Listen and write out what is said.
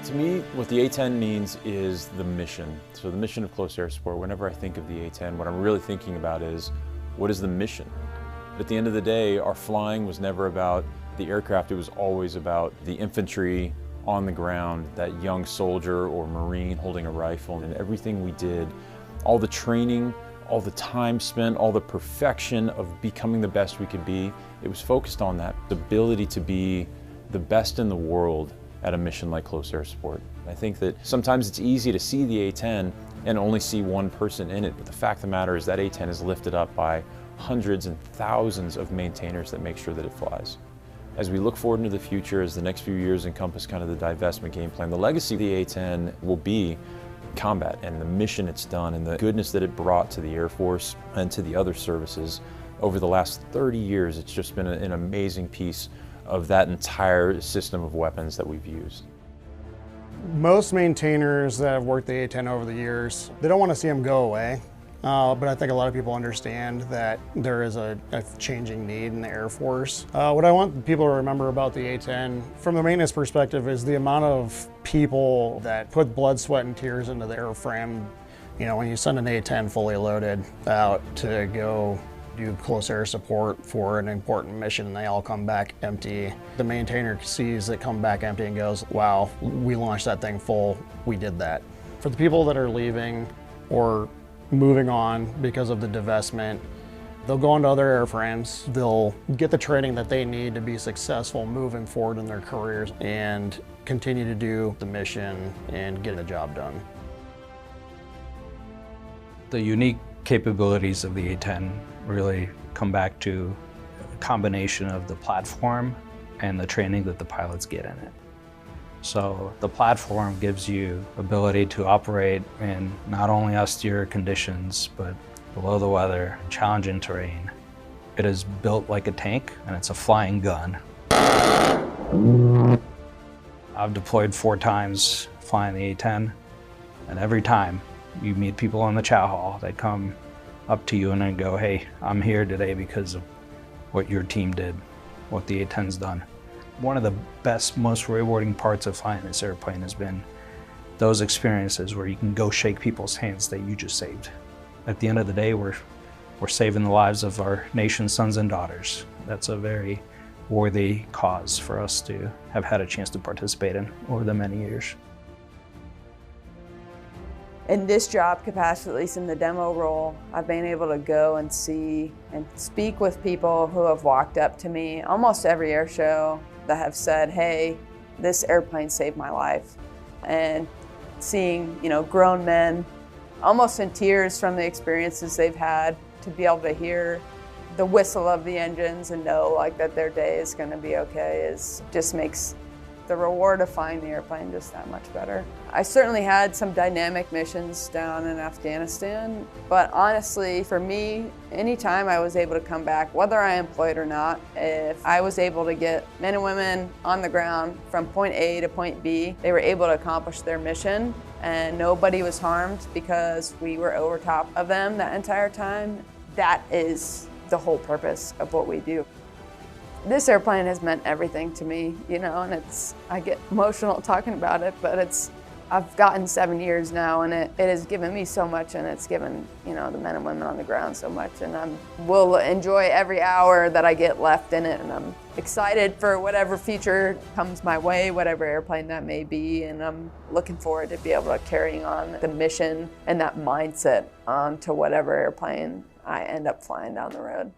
To me, what the A-10 means is the mission. So the mission of close air support, whenever I think of the A-10, what I'm really thinking about is, what is the mission? At the end of the day, our flying was never about the aircraft, it was always about the infantry on the ground, that young soldier or Marine holding a rifle, and everything we did, all the training, all the time spent, all the perfection of becoming the best we could be, it was focused on that ability to be the best in the world at a mission like close air support. I think that sometimes it's easy to see the A-10 and only see one person in it, but the fact of the matter is that A-10 is lifted up by hundreds and thousands of maintainers that make sure that it flies. As we look forward into the future, as the next few years encompass kind of the divestment game plan, the legacy of the A-10 will be combat and the mission it's done and the goodness that it brought to the Air Force and to the other services. Over the last 30 years, it's just been an amazing piece of that entire system of weapons that we've used. Most maintainers that have worked the A-10 over the years, they don't want to see them go away. But I think a lot of people understand that there is a changing need in the Air Force. What I want people to remember about the A-10 from the maintenance perspective is the amount of people that put blood, sweat, and tears into the airframe. You know, when you send an A-10 fully loaded out to go do close air support for an important mission and they all come back empty, the maintainer sees it come back empty and goes, wow, we launched that thing full, we did that. For the people that are leaving or moving on because of the divestment, they'll go into other airframes, they'll get the training that they need to be successful moving forward in their careers and continue to do the mission and get the job done. The unique capabilities of the A-10 really come back to a combination of the platform and the training that the pilots get in it. So the platform gives you ability to operate in not only austere conditions, but below the weather, challenging terrain. It is built like a tank and it's a flying gun. I've deployed 4 times flying the A-10, and every time you meet people on the chow hall, they come up to you and then go, hey, I'm here today because of what your team did, what the A-10's done. One of the best, most rewarding parts of flying this airplane has been those experiences where you can go shake people's hands that you just saved. At the end of the day, we're saving the lives of our nation's sons and daughters. That's a very worthy cause for us to have had a chance to participate in over the many years. In this job capacity, at least in the demo role, I've been able to go and see and speak with people who have walked up to me almost every air show that have said, hey, this airplane saved my life. And seeing, you know, grown men almost in tears from the experiences they've had, to be able to hear the whistle of the engines and know like that their day is going to be okay just makes the reward of flying the airplane just that much better. I certainly had some dynamic missions down in Afghanistan, but honestly, for me, anytime I was able to come back, whether I employed or not, if I was able to get men and women on the ground from point A to point B, they were able to accomplish their mission and nobody was harmed because we were over top of them that entire time. That is the whole purpose of what we do. This airplane has meant everything to me, you know, and I get emotional talking about it, but I've gotten 7 years now and it has given me so much and it's given, you know, the men and women on the ground so much, and I will enjoy every hour that I get left in it, and I'm excited for whatever future comes my way, whatever airplane that may be, and I'm looking forward to be able to carry on the mission and that mindset onto whatever airplane I end up flying down the road.